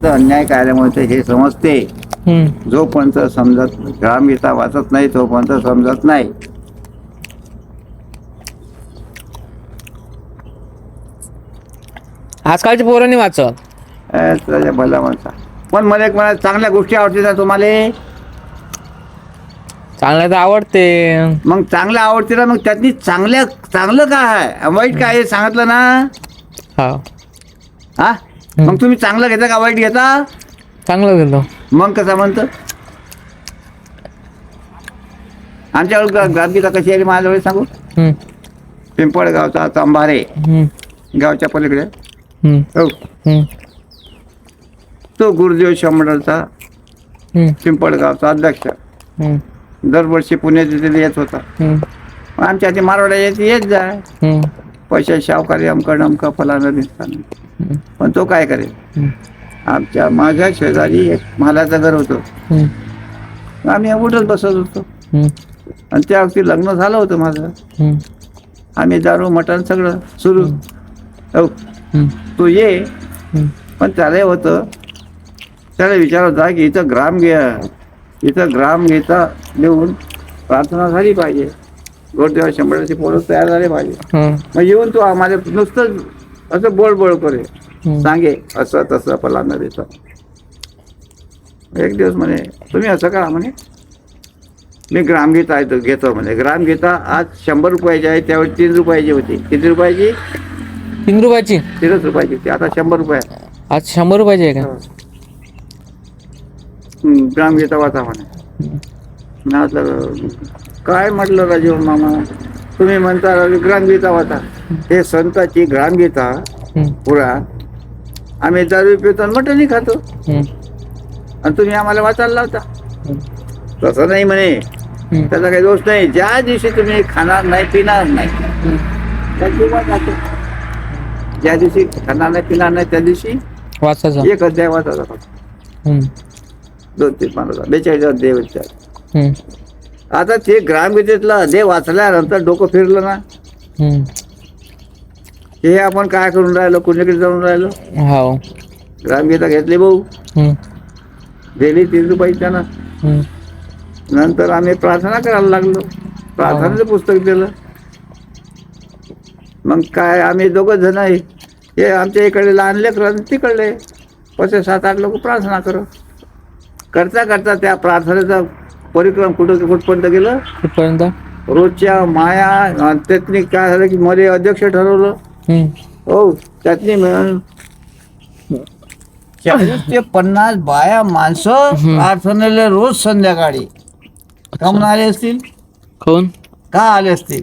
अन्याय कायद्यामुळे हे समजते. जोपर्यंत समजत ग्रामगीता वाचत नाही तोपर्यंत समजत नाही. आजकालच्या पोरांनी वाचत त्याच्या भला माणसा. पण मला एक मला चांगल्या गोष्टी आवडते ना तुम्हाला. चांगलं तर आवडते. मग चांगलं आवडते ना, मग त्यातनी चांगलं काय आहे वाईट काय आहे सांगितलं ना. हा मग तुम्ही चांगलं घेता का वाईट घेता? चांगलं घेतो. मग कसं म्हणतं आमच्याकडे ग्रामगीता कशी आहे माझ्याजवळ सांगू. पिंपळगावचा तंबारे गावच्या पलीकडे हो तो गुरुदेव शंभरचा पिंपळगावचा अध्यक्ष दरवर्षी पुण्यात तिथे येत होता. आमच्या हाती मारवाड्या येत जाय पैशा शावकारी अमका फलानं दिसताना. पण तो काय करेल, माझ्या शेजारी एक महालाचं घर होतं. आम्ही उठत बसत होतो आणि त्या वक्ती लग्न झालं होतं माझं. आम्ही दारू मटण सगळं सुरू. हो तू ये. पण त्याला होतं त्याला विचार होता की इथं ग्रामगीता लिहून प्रार्थना झाली पाहिजे. गुरुदेव शंभराची पोरं तयार झाले पाहिजे. मग येऊन तू आम्हाला नुसतं असं बोळ करे सांगे असं तसं फलानं देतं. एक दिवस म्हणे तुम्ही असं करा म्हणे मी ग्रामगीता घेतो म्हणे. ग्रामगीता आज 100 रुपयाची आहे, त्यावेळी 3 रुपयाची होती. किती रुपयाची? 3 रुपयाची. 3 रुपयाची ती आता 100 रुपये. आज 100 रुपयाची आहे का? ग्रामगीता वाचा म्हणे. म्हटलं काय म्हटलं राजीव मामा तुम्ही म्हणता ग्रामगीता वाचा. हे संताची ग्रामगीता पुराण आम्ही दारू पितो मटणही खातो आणि तुम्ही आम्हाला वाचायला लावता. तसं नाही म्हणे. त्याचा काही दोष नाही. ज्या दिवशी तुम्ही खाणार नाही पिणार नाही ज्या दिवशी खाणार नाही पिणार नाही त्या दिवशी वाचायचा एक अध्याय वाचायचा फक्त. 2-3-5 42 अध्याय वाचायचे. आता ते ग्रामगीतेतला अध्याय वाचल्यानंतर डोकं फिरलं ना. हे आपण काय करून राहिलो, कुणीकडे जाऊन राहिलो. हो ग्रामगीता घेतली भाऊ, दिली 3 रुपयाच्या ना. नंतर आम्ही प्रार्थना करायला लागलो. प्रार्थनेचं पुस्तक दिलं. मग काय आम्ही 2 जण आहे. हे आमच्या इकडे लहान लेकरं तिकडले 5-7-8 लोक प्रार्थना करता करता त्या प्रार्थनेचा परिक्रम कुठपर्यंत गेलं. कुठपर्यंत? रोजच्या माया त्यातनी काय झालं की मध्ये अध्यक्ष ठरवलं. हो त्यातनी मिळून 40 ते 50 बाया माणसं प्रार्थनेला रोज संध्याकाळी कामून आले असतील. कोण का आले असतील?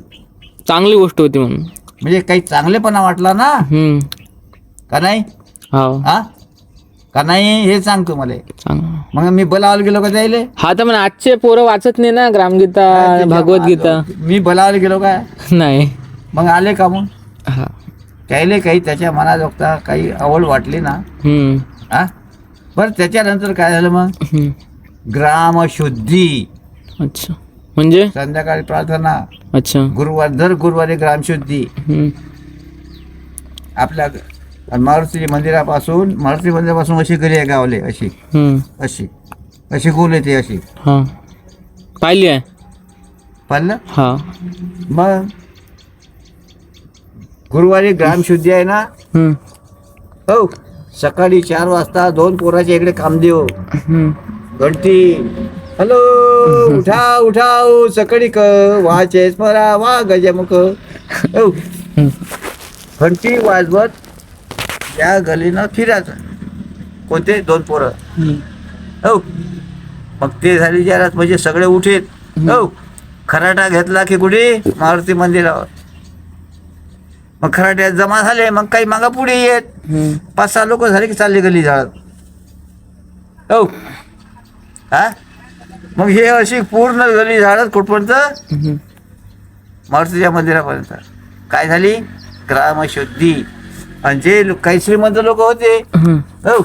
चांगली गोष्ट होती म्हणून. म्हणजे काही चांगलेपणा वाटला ना का नाही? हा का नाही हे सांगतो मला. मग मी बोलावलं गेलो का जायले. हा तर आजचे पोरं वाचत नाही ना ग्रामगीता भगवद्गीता. मी बोलावलं गेलो काय नाही. मग आले का मग त्याले काही त्याच्या मनाजोगता काही आवड वाटली ना. हा बरं त्याच्यानंतर काय झालं मग ग्रामशुद्धी. अच्छा म्हणजे संध्याकाळी प्रार्थना. अच्छा दर गुरुवारी ग्रामशुद्धी. आपल्या मारुती मंदिरापासून अशी गली आहे गावले अशी अशी अशी गोल येते अशी. पाहिली आहे. पाहिलं. हा मग गुरुवारी ग्रामशुद्धी आहे ना. हो सकाळी 4 वाजता 2 पोराच्या इकडे कामदेव घंटी. हॅलो उठा उठाव सकाळी वाचे स्मरा वा गजमुख. हो घंटी वाजवत त्या गलीनं फिरायचं. कोणते 2 पोरं. हो मग ते झाली जरात म्हणजे सगळे उठेत. हो खराटा घेतला की कुठे मारुती मंदिरावर. मग खराट्यात जमा झाले. मग काही मागा पुढे येत 5-6 लोक झाले की चालले गली झाडत. हो हा मग हे अशी पूर्ण गली झाडत कुठपर्यंत मारुतीच्या मंदिरापर्यंत. काय झाली ग्रामशुद्धी. आणि जे काही श्रीमंत लोक होते. हो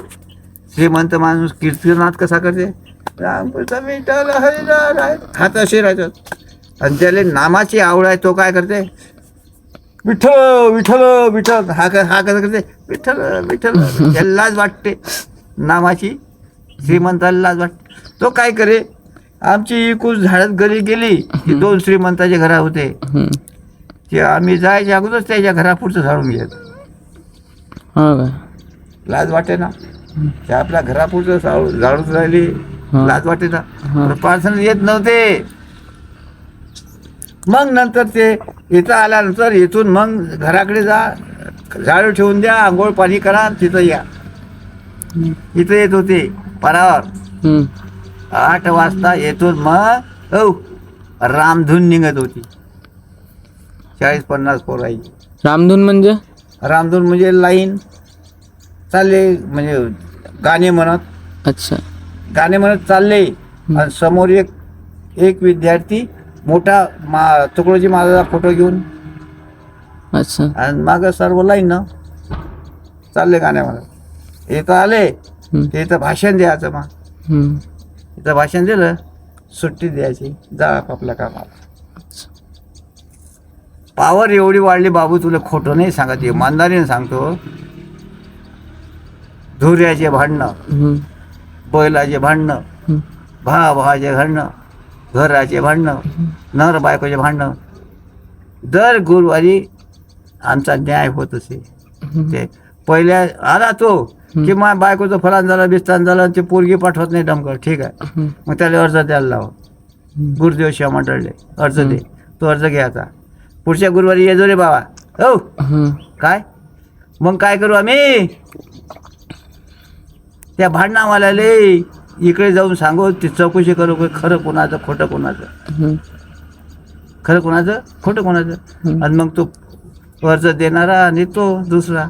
श्रीमंत माणूस कीर्तनात कसा करते विठ्ठल हरिनाम हात असे राहतात. आणि त्याला नामाची आवड आहे तो काय करते विठ्ठल विठ्ठल विठ्ठल हा कसा करते विठ्ठल विठ्ठल. त्यालाच वाटते नामाची श्रीमंताला लाज वाटते. तो काय करे, आमची इकून झाडात गली गेली की 2 श्रीमंताचे घरा होते, ते आम्ही जायच्या अगोदरच त्याच्या घरापुढचं झाडून घ्यायचं. हो काय. लाज वाटे ना, ते आपल्या घरापुढचं झाडून राहिली, लाज वाटे ना. पार्सल येत नव्हते. मग नंतर ते इथं आल्यानंतर इथून मग घराकडे जा, झाडू ठेवून द्या, आंघोळ पाणी करा, तिथं या. इथं येत होते पारावर. 8 वाजता येतून मग रामधून निघत होती. 40-50 पोरायची रामधून म्हणजे? रामधून म्हणजे लाईन चालले, म्हणजे गाणे म्हणत. अच्छा. गाणे म्हणत चालले आणि समोर एक विद्यार्थी मोठा तुकडोजी महाराजाचा फोटो घेऊन. अच्छा. आणि मागं सर्व लाईन ना चालले गाणे म्हणत. इथं आले ते इथं भाषण द्यायचं. मग इथं भाषण दिलं, सुट्टी द्यायची, जा आपल्या कामाला. पावर एवढी वाढली बाबू, तुला खोटं नाही सांगत, इमानदारीने सांगतो. धुऱ्याचे भांडणं, बैलाचे भांडणं, भावाचे भांडणं, घराचे भांडणं, नर बायकोचे भांडणं, दर गुरुवारी आमचा न्याय होत असे. ते पहिल्या आला तो की मा बायकोचं फलान झालं, बिस्तान झालं, ते पोरगी पाठवत नाही डमकर, ठीक आहे, मग त्याला अर्ज द्यायला लाव. गुरुदेव शिवा मंडळले अर्ज दे, तो अर्ज घ्यायचा. पुढच्या गुरुवारी येजो रे बाबा. हो काय, मग काय करू आम्ही, त्या भांडणावाल्याले इकडे जाऊन सांगू, ती चौकशी करू, खरं कोणाचं खोटं कोणाचं, खरं कोणाचं खोटं कोणाचं. आणि मग तो अर्ज देणारा आणि तो दुसरा,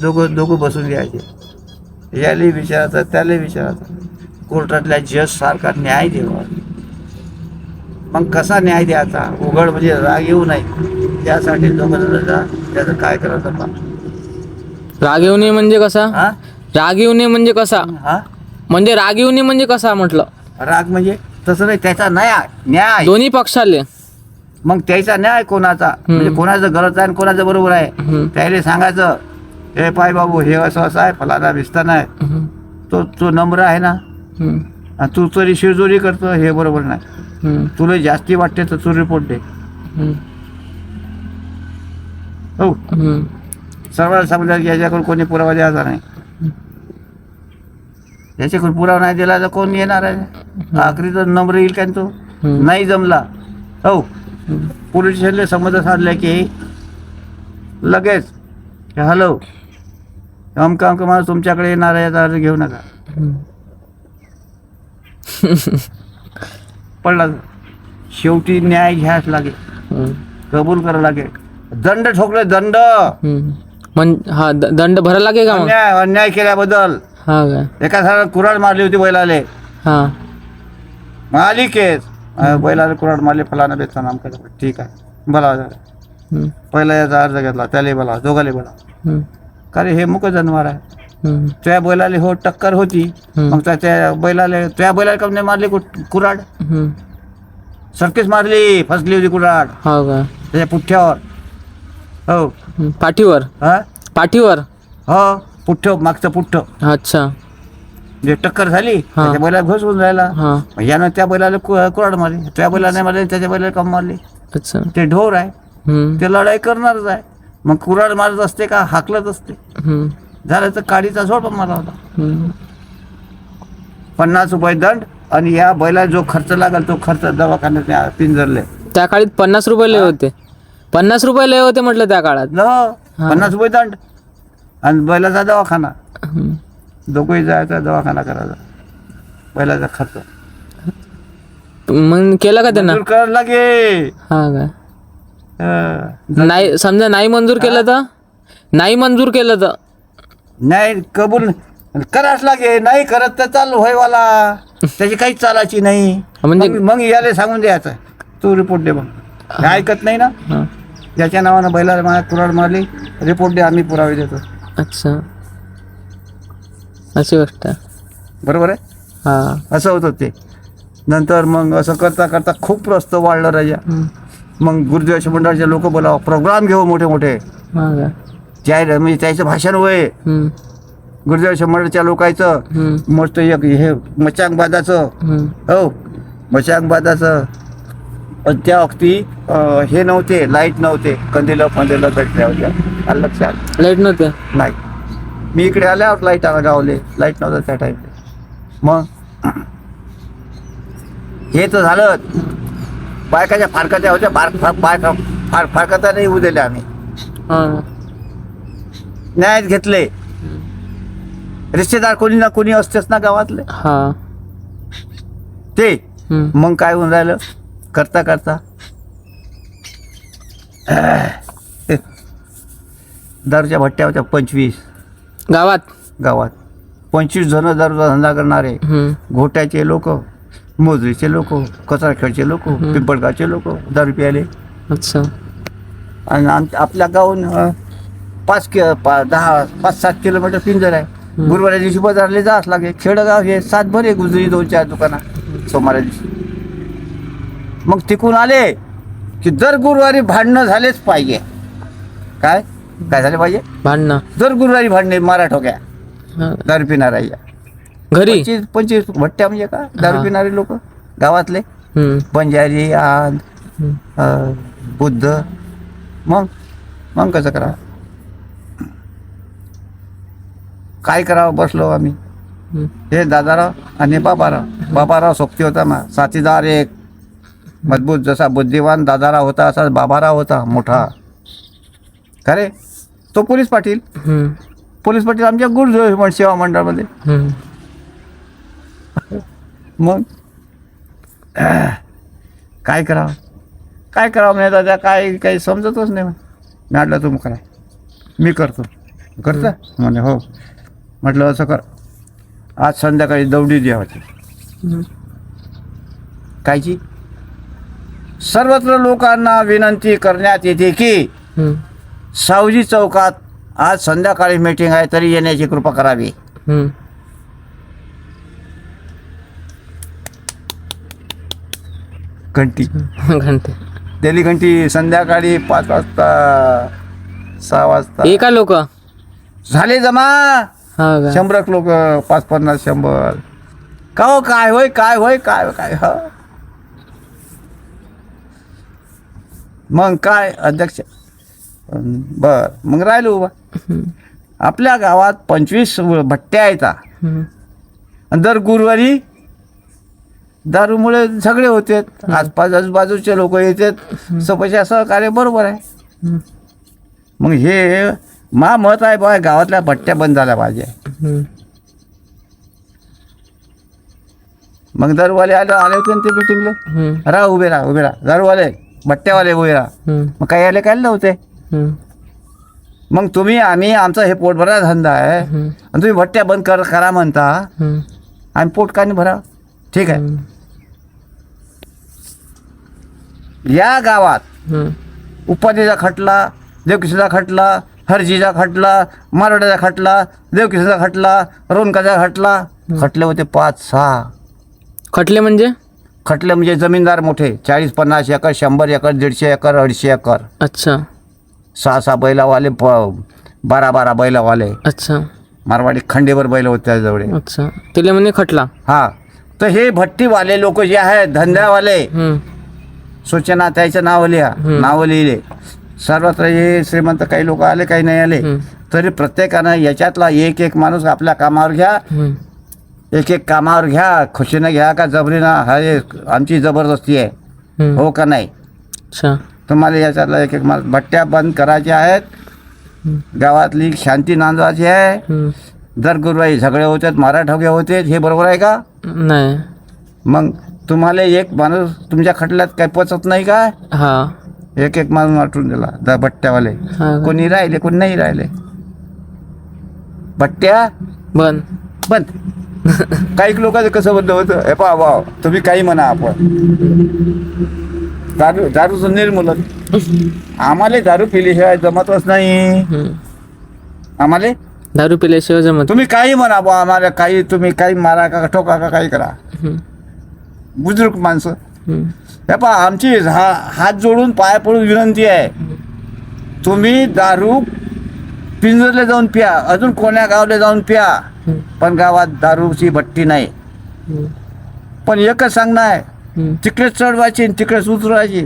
दोघं बसून घ्यायचे. याला विचारायचं, त्याला विचारायचं. कोर्टातल्या जज सारखा न्याय द्यावा. मग कसा न्याय द्यायचा, उघड म्हणजे राग येऊ नये, त्यासाठी दोघं जा, त्याचं काय करायचं. राग येऊ नये म्हणजे कसा? हा, राग येऊ नये म्हणजे कसा? हा, म्हणजे राग येऊ नये म्हणजे कसा म्हटलं? राग म्हणजे तसं नाही, त्याचा न्याय दोन्ही पक्षाले. मग त्याचा न्याय कोणाचा, म्हणजे कोणाचं गलत आहे आणि कोणाचं बरोबर आहे, त्याला सांगायचं, हे पाय बाबू, हे असं आहे, फलाना विस्तान आहे, तो नम्र आहे ना, आणि तू तरी शिरजोरी करतो, हे बरोबर नाही, तुला जास्ती वाटते तर तू रिपोर्ट दे. हो, सर्वांना समजा याच्याकडून कोणी पुरावा द्यायचा नाही. याच्याकडून पुरावा नाही दिला तर कोण येणार आहे, आखरी तर नम्र येईल काय. तो नाही जमला, हो, पोलीस स्टेशनला संबंध साधले की लगेच हॅलो, अमका माणूस तुमच्याकडे येणार आहे, याचा अर्ज घेऊ नका. पडला शेवटी न्याय घ्यायच लागेल, कबूल करावं लागेल. दंड ठोकले, दंड. हा, दंड भरायला लागे का? अन्याय केल्याबद्दल. हा काय. एका साला कुऱ्हाड मारली होती बैलाले. हा, आली केस, बैलाला कुऱ्हाड मारली, फलाना बेचा नाम केलं, ठीक आहे, बोला. पहिला याचा अर्ज घेतला, त्याला बोला, दोघाले बोला. कारण हे मुक जनावर आहे, त्या बैलाले हो टक्कर होती, मग त्या बैलाला कम नाही मारली कुऱ्हाड, सरकीच मारली, फसली होती कुऱ्हाड. हो का. त्याच्या पुठ्ठ्यावर. हो, पाठीवर. हा, पाठीवर. हो, पुठ्ठ, मागचं पुठ्ठ. अच्छा. जे टक्कर झाली, त्याच्या बैलाला घुसवून राहिला, यानं त्या बैलाला कुऱ्हाड मारली, त्या बैलाला नाही मारली, त्याच्या बैलाला कम मारली. अच्छा. ते ढोर आहे, ते लढाई करणारच आहे, मग कुऱ्हाड मारत असते का, हाकलत असते. झालं तर काडीचा झोड पण मारला होता. 50 रुपये दंड, आणि या बैलाला जो खर्च लागेल तो खर्च दवाखान्यात पिंजरले. त्या काळात 50 रुपये लय होते. 50 रुपये लय होते म्हटलं त्या काळात. 50 रुपये दंड आणि बैलाचा दवाखाना, दोघंही जायचा, दवाखाना करायचा, बैलाचा खर्च. मग केलं का त्यांना? मंजूर करायला लागे. हा काय. नाही, समजा नाही मंजूर केलं तर? नाही मंजूर केलं तर नाही कबूल कराच लागे. नाही करत तर चालू व्हायवाला, त्याची काहीच चालायची नाही. म्हणजे मग याला सांगून द्यायचं, तू रिपोर्ट दे. मग ऐकत नाही ना, याच्या नावानं बैलाला कुऱ्हाड मारली, रिपोर्ट दे, आम्ही पुरावे देतो. अच्छा, अशी गोष्ट आहे. बरोबर आहे. हा, असं होतं ते. नंतर मग असं करता करता खूप प्रस्त वाढलं राजा. मग गुरुदेव मंडळाचे लोक बोलावं, प्रोग्राम घेऊ मोठे मोठे, म्हणजे त्याचं भाषण होय, गुरुदेव शंभरच्या लोकांचं मस्त एक हे मचांगबादाचं हो मचांगबादाचं त्या वक्ती हे नव्हते लाईट नव्हते कंदील पंदील भेटल्या होत्या आलं लक्षात लाईट नव्हते नाही मी इकडे आल्यावर लाईट आला गावले लाईट नव्हतं त्या टाईमला मग हे तर झालं बायकाच्या फारकाच्या होत्या फारकाचा नाही येऊ दिल्या आम्ही न्यायात घेतले रिश्तेदार कोणी ना कोणी असतेच ना गावातले ते मग काय होऊन राहिलं करता करता दारूच्या भट्ट्या होत्या 25 गावात 25 जण दारूचा धंदा करणारे घोट्याचे लोक मोजरीचे लोक कचराखेडचे लोक पिंपळगावचे लोक दारू प्यायले अच्छा आणि आपल्या गावून 5-7 किलोमीटर पिंजर आहे गुरुवारी दिवशी बाजारला जावंच लागे खेडगाव हे 7 भरे गुजरी 2-4 दुकाना सोमवारी दिवशी मग तिकून आले की दर गुरुवारी भांडणं झालेच पाहिजे काय झाले पाहिजे भांडणं दर गुरुवारी भांडणे मारा ठोक्या दारू पिणारा घरी 25 भट्ट्या म्हणजे का दारू पिणारे लोक गावातले बंजारी आद बुद्ध मग कसं करा काय करावं बसलो आम्ही हे दादाराव आणि बाबाराव सोबती होता ना साथीदार एक मजबूत जसा बुद्धिवान दादाराव होता असा बाबाराव होता मोठा खरे तो पोलीस पाटील आमच्या गुरु सेवा मंडळामध्ये मग काय करावं म्हणजे दादा काही समजतच नाही मी म्हटलं तू करा मी करता म्हणे हो म्हटलं असं कर आज संध्याकाळी दौडी द्यावाची कायची सर्वत्र लोकांना विनंती करण्यात येते की सावजी चौकात आज संध्याकाळी मीटिंग आहे तरी येण्याची कृपा करावी घंटी दिली घंटी संध्याकाळी 5 वाजता 6 वाजता एका लोक झाले जमा 100 लोक 5-50 100 का हो काय होय ह मग काय अध्यक्ष बर मग राहिलो उभा आपल्या गावात 25 भट्ट्या येतात दर गुरुवारी दारूमुळे झगडे होते आजूबाजूचे लोक येतात सपशा सहकार्य बरोबर आहे मग हे मत आहे बा गावातल्या भट्ट्या बंद झाल्या पाहिजे मग दारूवाले आले होते ना ते मिटिंगला राहा उभे राहा दारूवाले भट्ट्यावाले उभे राहा मग काही आले काय नव्हते मग तुम्ही आम्ही आमचा हे पोट भरा धंदा आहे आणि तुम्ही भट्ट्या बंद करा म्हणता आम्ही पोट का नाही भरा ठीक आहे या गावात उपाधीचा खटला देवकिशोरचा खटला हरजीचा खटला मराठाचा खटला देवकिशोरचा खटला रोनकाचा खटला खटले होते 5-6 खटले म्हणजे जमीनदार मोठे 40-50 एकर 100 एकर 150 एकर 250 एकर अच्छा 6 बैलावाले 12 बैलावाले अच्छा मारवाडी खंडेवर बैल होते त्याजवळ अच्छा तिला म्हणे खटला हा तर हे भट्टीवाले लोक जे आहेत धंद्यावाले सूचना त्याचं नाव लिहिले सर्वत्र हे श्रीमंत काही लोक आले काही नाही आले तरी प्रत्येकानं याच्यातला एक माणूस आपल्या कामावर घ्या एक कामावर घ्या खुशीनं घ्या का जबरीनं हा आमची जबरदस्ती आहे हो का नाही तुम्हाला याच्यातला एक माणूस भट्ट्या बंद करायच्या आहेत गावातली शांती नांदवायची आहे दर गुरुवारी झगडे होतात माराठोगे होते हे बरोबर आहे का नाही मग तुम्हाला एक माणूस तुमच्या खटल्यात काही पचत नाही का एक माणूस वाटून दिला भट्ट्यावाले कोणी राहिले कोणी नाही राहिले भट्ट्या बंद काही लोकांचं कसं बंद होतं हे पहा तुम्ही काही म्हणा आपण दारूचं निर्मूलन आम्हाला दारू पिल्याशिवाय जमतच नाही आम्हाला दारू पिल्याशिवाय जमत तुम्ही काही म्हणा बा आम्हाला काही तुम्ही काही मारा का ठोका का काही करा बुजुर्ग माणसं हे पहा आमची हात जोडून पाय पडून विनंती आहे तुम्ही दारू पिंजरले जाऊन प्या, अजून कोण्या गावले जाऊन प्या, पण गावात दारूची भट्टी नाही. पण एकच सांगणार, तिकडेच चढवायची आणि तिकडेच उतरवायची.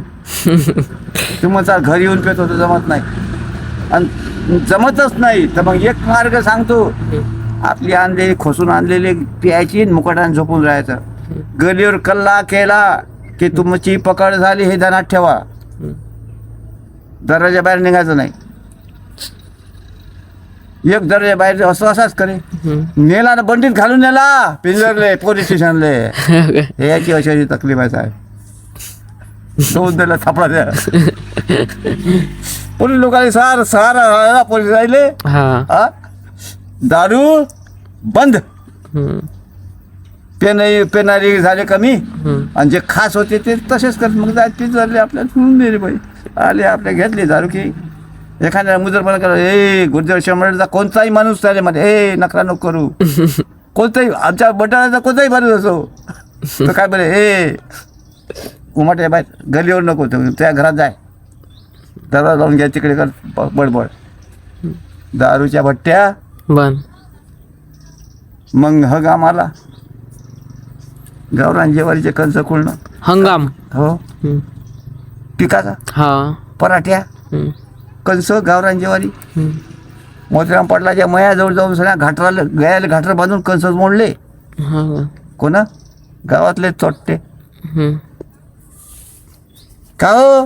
तुम्हाला घरी येऊन पेतो तर जमत नाही, आणि जमतच नाही तर मग एक मार्ग सांगतो, आपली आणलेली खोसून आणलेली प्यायची, मुकाटाने झोपून राहायचं. गलीवर कल्ला केला की तुमची पकड झाली हे ध्यानात ठेवा. दरवाजा बाहेर निघायचं नाही. एक दरवाजा बाहेर असाच करे. नेला ना, बंडीत घालून नेला पिंजरले पोलीस स्टेशनले. हे याची अशी तकलीफ आहे साहेब. दोन दिला थापडा द्या. पोलीस लोकांनी सहारा पोलीस राहिले. दारू बंद, पेनारी झाले कमी, आणि जे खास होते ते तसेच करत. मग जायचे पिंजरले आपल्याला सोडून दिले बाई. आले आपल्या घेतली दारू की एखाद्या मुजरपणा करा. ए गुरुदेव शंभरचा कोणताही माणूस त्याले मध्ये ए नकरा नको करू. कोणताही आमच्या बटाण्याचा कोणताही माणूस असो तर काय बरे ए उमाट्या बाहेर गलीवर नको, त्या घरात जाय, दरवाजा लावून घ्या, तिकडे कर बडबड. दारूच्या भट्ट्या बन. मग हगाम आला, गावरान जेवारीचे कंच खुळणं. हंगाम. हो, पिकाचा हा. पराठ्या कंस गावरान जेवारी. मोतीराम पाटलाच्या मयाजवळ जाऊन सगळ्या घाटराला गयाला घाटर बांधून कंस मोडले. कोण? गावातले चोट्टे. का हो?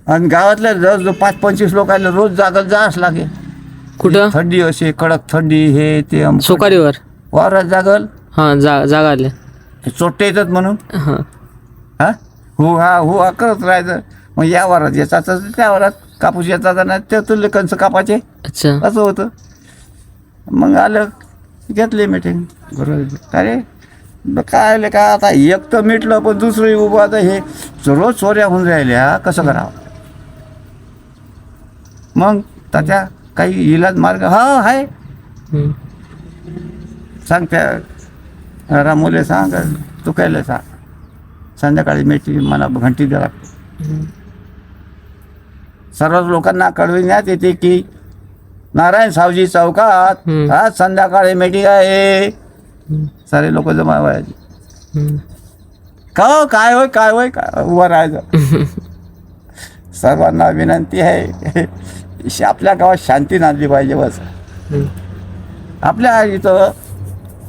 आणि गावातल्या जवळ 5-25 लोकांना रोज जागल जास लागे. कुठं? थंडी असे कडक थंडी, हे ते सोकारीवर वावरात जागल. हा, जागा आले. चोट्टे येतात म्हणून हा हो करत राहायचं. मग या वारात याचा त्या वारात कापूस याचा ना, ते तुले कंस कापाचे. अच्छा. असं होतं. मग आलं, घेतले मीटिंग. अरे काय आले का आता, एक तर मिटलं पण दुसरंही उभं. आता हे रोज चोऱ्या होऊन राहिल्या, कसं करावं. मग त्याच्या काही इलाज मार्ग आहे. सांग त्या रामोले सांग, तू कायला सांग, संध्याकाळी मेटी मला घंटी द्या लागते. सर्व लोकांना कळविण्यात येते की नारायण सावजी चौकात आज संध्याकाळी मीटिंग आहे. सारे लोक जमा व्हायचे. काय होय उभं राहायचं. सर्वांना विनंती आहे, आपल्या गावात शांती नांदली पाहिजे बस. आपल्या इथं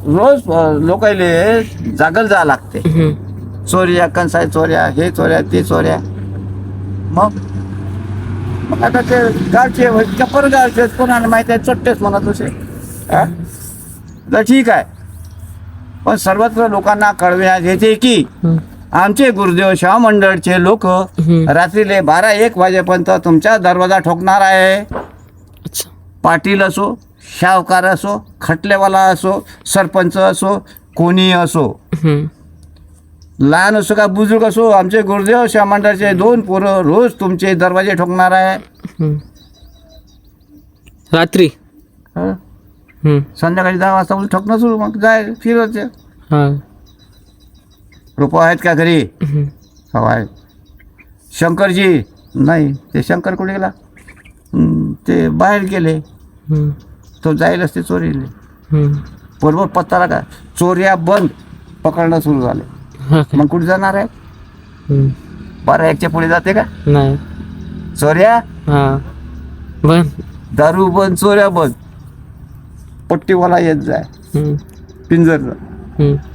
रोज लोकायले जागल जा लागते. चोऱ्या कंसाय चोऱ्या, हे चोऱ्या ते चोऱ्या. मग आता ते गावचे कपर गावचे कोणाला माहिती आहे, चोट्टेच म्हणत होते. तर ठीक आहे, पण सर्वत्र लोकांना कळविण्यात येते की आमचे गुरुदेव सेवा मंडळचे लोक रात्रीले 12-1 वाजेपर्यंत तुमचा दरवाजा ठोकणार आहे. पाटील असो, शावकार असो, खटलेवाला असो, सरपंच असो, कोणी असो, लहान असो का बुजुर्ग असो, आमचे गुरुदेव सेवा मंडळाचे 2 पोरं रोज तुमचे दरवाजे ठोकणार आहे. रात्री संध्याकाळी 10 वाजता ठोकणं सुरू. मग जाय फिरत. रुपये आहेत का घरी? हो आहे. शंकरजी नाही, ते शंकर कुठे गेला? ते बाहेर गेले. तो जाईलच ते चोरीले. बरोबर पत्ता लागा, चोऱ्या बंद, पकडणं सुरू झाले. मग कुठे जाणार आहे? 12-1च्या पुढे जाते का? नाही. चोऱ्या बंद, दारू बंद, चोऱ्या बंद. पट्टीवाला येत जाय पिंजरचा,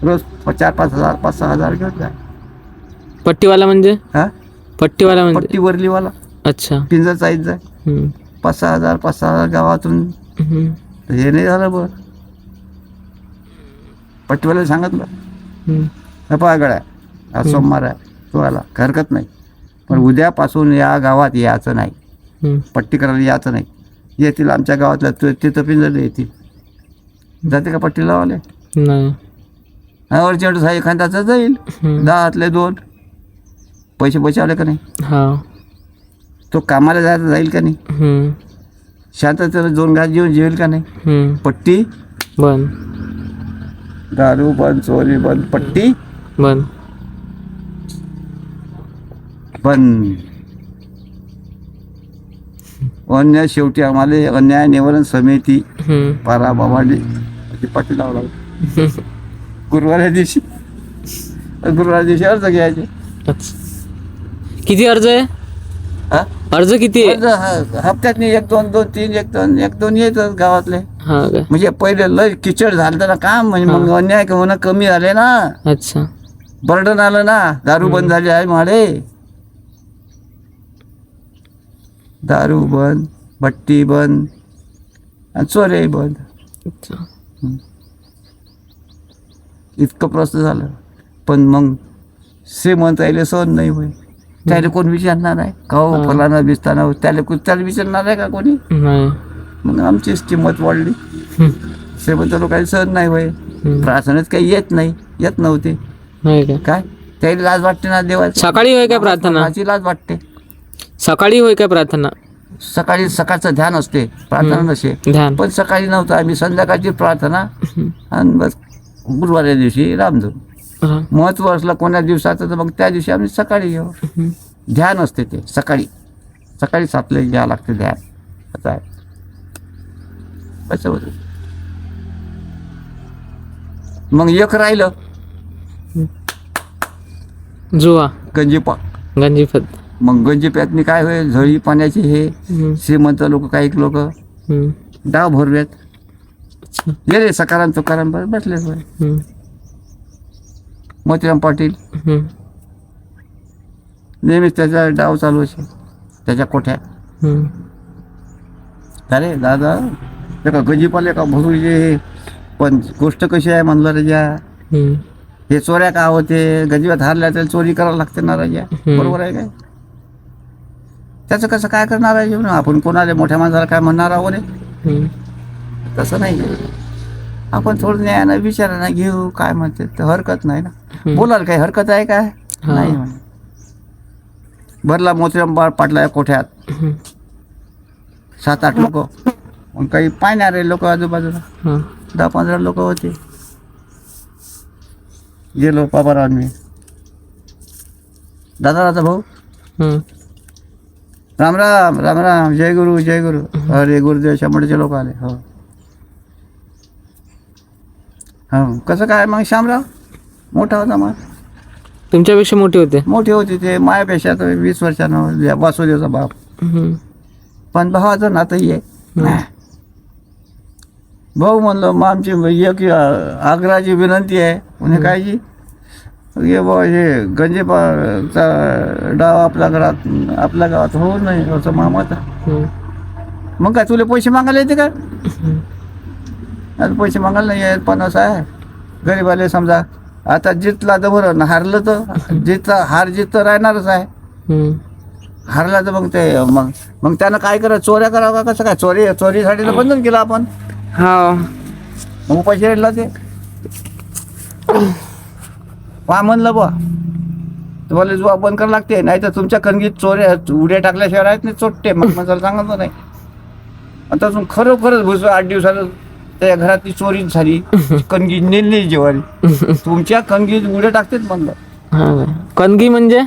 रोज 4-5 हजार 5-6 हजार घेत जाय. पट्टीवाला म्हणजे? पट्टीवाला म्हणजे पट्टीवरलीवाला. अच्छा. पिंजरचा येत जाय 5-6 हजार गावातून. हे नाही झालं बरं. पट्टीवाल्याला सांगितलं, पहा गड्या आज सोमवार आहे, तो आला हरकत नाही, पण उद्यापासून या गावात यायचं नाही, पट्टी करायला यायचं नाही. येतील आमच्या गावातल्या तिथं पिंजरले येतील. जाते का पट्टी लावाले? नाही. अर्जंट एखाद्याचं जाईल, 10तले 2 पैसे बचावले का नाही? तो कामाला जायचं जाईल का नाही? शांततेला 2 घास जेवून जेवेल का नाही? पट्टी बंद, दारू बंद, चोरी बंद, पट्टी बंद बंद. अन्याय शेवटी आम्हाला अन्याय निवारण समिती हम्म. पारा बाबांनी पाठी लावला गुरुवारी दिवशी अर्ज घ्यायचे. अच्छा. किती अर्ज आहे? हा? अर्ज किती आहे? हप्त्यात एक दोन येतात गावातले. हा काय? म्हणजे पहिले लय किचड झालं ना काम, म्हणजे मग अन्याय होणं कमी झाले ना, अच्छा. बर्डन आलं ना. दारू बंद झाली आहे माडे, दारू बंद, भट्टी बंद आणि चोऱ्याही बंद. अच्छा. इतकं प्रस्त झालं. पण मग श्रीमंत यायला सहन नाही होय, त्याला कोण विचारणार आहे का हो फलाना बिस्ताना, त्याला विचारणार आहे का कोणी? नाही. मग आमचीच किंमत वाढली. श्रीमंत लोकांना सहन नाही होय, प्रार्थनेत काही येत नव्हते. नाही काय? काय त्याला लाज वाटते ना देवाची. सकाळी होय काय प्रार्थना? माझी लाज वाटते. सकाळी होय काय प्रार्थना? सकाळचं ध्यान असते, प्रार्थना नसे. ध्यान. पण सकाळी नव्हतं, आम्ही संध्याकाळची प्रार्थना आणि बस गुरुवारी दिवशी रामधून. हा. महत्व असलं कोणा दिवसाचं तर मग त्या दिवशी आम्ही सकाळी येऊ. ध्यान असते ते सकाळी 7ला घ्यावं लागते ध्यान. असं आहे. असं होतं. मग एक राहिलं जुवा गंजीपा. गंजीफत. मग गंजीप्यातनी काय होय, झळी पाण्याचे हे श्रीमंत लोक, काही लोक डाव भरवेत. गेले सकाराम तुकाराम बसले होय. मोतीराम पाटील नेहमीच त्याचा डाव चालू असे त्याच्या कोठ्यात. अरे दादा एका गंजीपाले का भरूचे, पण गोष्ट कशी आहे म्हणलं राजा, हे चोऱ्या का होते, गंजीपात हारल्या तर चोरी करावं लागते ना राजा. बरोबर आहे काय? त्याचं कसं काय करणार आहे जेवण, आपण कोणाला मोठ्या माणसाला काय म्हणणार आहो रे? तसं नाही. आपण थोडं न्यायानं विचारानं घेऊ काय म्हणते, तर हरकत नाही ना. बोलायला काही हरकत आहे काय? नाही म्हणे. भरला मोतीराम पाटला कोठ्यात 7-8 लोक, मग काही पाहणारे लोक आजूबाजूला 10-15 लोक होते. गेलो बाबाराव मी, दादा भाऊ राम राम राम राम, जय गुरु जय गुरु. अरे गुरुदेव शंभरचे लोक आले. हो हो. कसं काय मग श्यामराव? मोठा होता मग. तुमच्यापेक्षा मोठे होते ते मायापेक्षा 20 वर्षानं, वासुदेवचा बाप. पण भावाचं नातंही आहे. भाऊ म्हणलं मग आमची एक आग्रहाची विनंती आहे. म्हणे कायची? ये बा हे गंजेपाचा डाव आपल्या गावात होऊ नये असं मामाचा. मग काय तुला पैसे मागायला येते का? आता पैसे मागायला नाही आहेत, पण असं आहे गरीबाले समजा आता जितला तर बरं, हारलं तर हार जीत तर राहणारच आहे. हारला तर मग ते मग त्यानं काय करा, चोऱ्या करावं का कसं काय? चोरीसाठी तर बंधन केलं आपण. मग पैसे रेटला ते पहा म्हणलं बा तुम्हाला जुवा बंद करावं लागते, नाही तर तुमच्या कणगीत चोऱ्या उड्या टाकल्याशिवाय आहेत नाही चोट्टे. मग मला सांगत नाही. आता तुम्ही खरोखरच भुसं 8 दिवसानं त्या घरातली चोरी झाली, कणगी नेली जेवारी, तुमच्या कणगीत उड्या टाकतेच म्हणलं. कणगी म्हणजे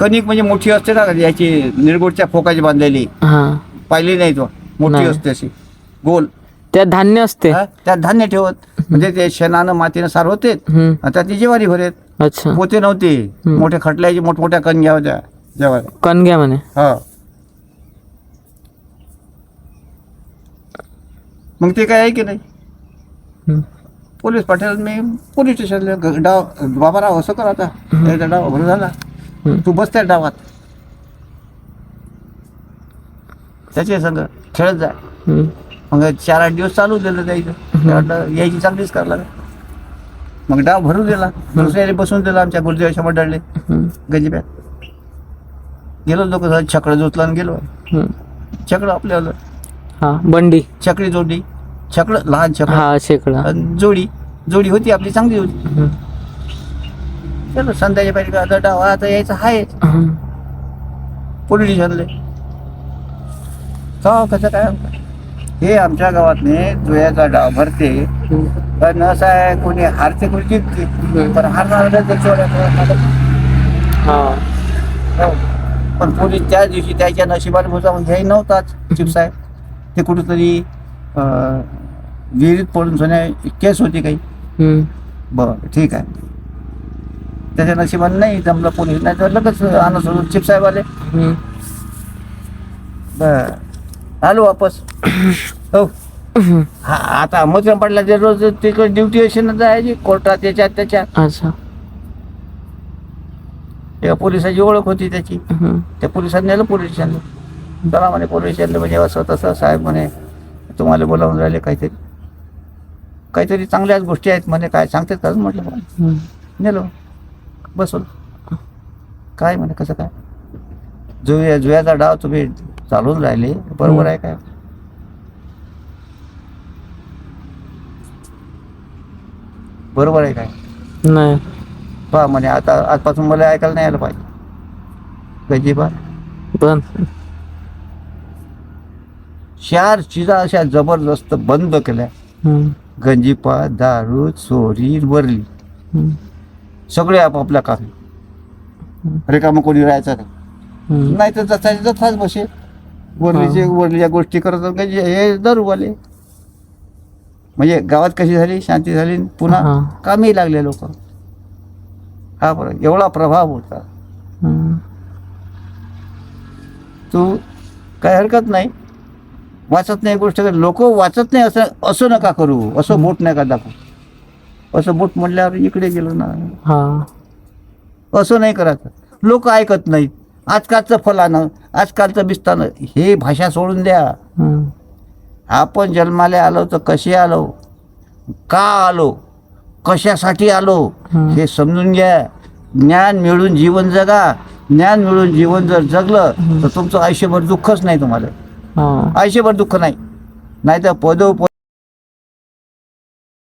कणिक म्हणजे मोठी असते ना, याची निरगोटच्या फोकाची बांधलेली, पाहिली नाही तो, मोठी असते अशी गोल. त्यात धान्य असते, त्यात धान्य ठेवत, म्हणजे ते शेणानं मातीनं सार होते, आता ती जेवारी भरेत. अच्छा. पोते नव्हते, मोठे खटल्याची मोठमोठ्या कणग्या होत्या जेवारी. कणग्या म्हणे. हा. मग ते काय आहे की नाही, पोलीस पाठवलं मी पोलीस स्टेशनला. डाव बाबाराव असं कर, आता त्याचा डाव भरून झाला, तू बस त्या डावात, त्याच्या संग खेळत जाय. मग 4-8 दिवस चालू दिलं जायचं, यायची चांगलीच करायला. मग डाव भरून दिला, दुसऱ्याने बसून दिला आमच्या गुरुदेवाच्या मंडळले गंजीप्यात. गेलो लोक छकडं जोतला गेलो. छकडं आपल्याला बंडी छकडी जोडली, छकडं लहान छकडं जोडी होती आपली, चांगली होती. चलो संध्याच्या पाहिजे डाव आता यायचं आहे पोलीस स्टेशनले. कसं काय हे आमच्या गावातने जुयाचा डाव भरते, पण असं आहे कोणी हारते कोणी जिंकते, पण हारणार चोऱ्या. पण पोलीस त्या दिवशी त्याच्या नशिबाने होता म्हणजे हे नव्हताच चिपसाहेब. ते कुठेतरी विहिरीत पडून सोन्या केस होती काही. हम्म. बरं ठीक आहे. त्याच्या नशिबाने नाही जमलं पोलीस, नाही तर लगेच आणत सोडून चिपसाहेब आले. हम्म. बरं आलो वापस. हो हा आता अहमदराव पाटलाच्या रोज तिकडे ड्युटी असेल जायची कोर्टात याच्यात त्याच्यात. अच्छा. तेव्हा पोलिसाची ओळख होती त्याची. हम्म. त्या पोलिसांनी नेलं पोलीस स्टेशनला. चला म्हणे पोलीस स्टेशनला म्हणजे असं तसं साहेब म्हणे तुम्हाला बोलावून राहिले काहीतरी चांगल्याच गोष्टी आहेत म्हणे, काय सांगतात का म्हटलं. हम्म. नेलो बसवलं. काय म्हणे कसं काय जुयाचा डाव तुम्ही चालवून राहिले बरोबर आहे काय? बरोबर आहे काय? नाही. पहा म्हणे आता आजपासून मला ऐकायला नाही आलं पाहिजे. गजीबा पण 4 चिजा अशा जबरदस्त बंद केल्या. हम्म. गंजीपा, दारू, चोरी, वरली हम्म. सगळे आपापल्या कामी. रिकामं कोणी राहायचं हम्म. नाही तर जथाच बसे. वरलीच्या गोष्टी करत गंजी हे दारूवाले. म्हणजे गावात कशी झाली शांती झाली पुन्हा हा. कामी लागले लोक. हा बरं एवढा प्रभाव होता. हम्म. तू काय हरकत नाही वाचत नाही गोष्ट लोक वाचत नाही असं नका करू. असं बोट नका दाखवू. असं बोट म्हटल्यावर इकडे गेलो ना. हा. असं नाही करायचं. लोक ऐकत नाहीत. आजकालचं फलानं आजकालचं बिस्तानं हे भाषा सोडून द्या. हम्म. आपण जन्माला आलो तर कसे आलो, का आलो, कशासाठी आलो हे समजून घ्या. ज्ञान मिळून जीवन जगा. ज्ञान मिळून जीवन जर जगलं तर तुमचं आयुष्यभर दुःखच नाही. तुम्हाला हा. आयुष्यभर दुःख नाही. तर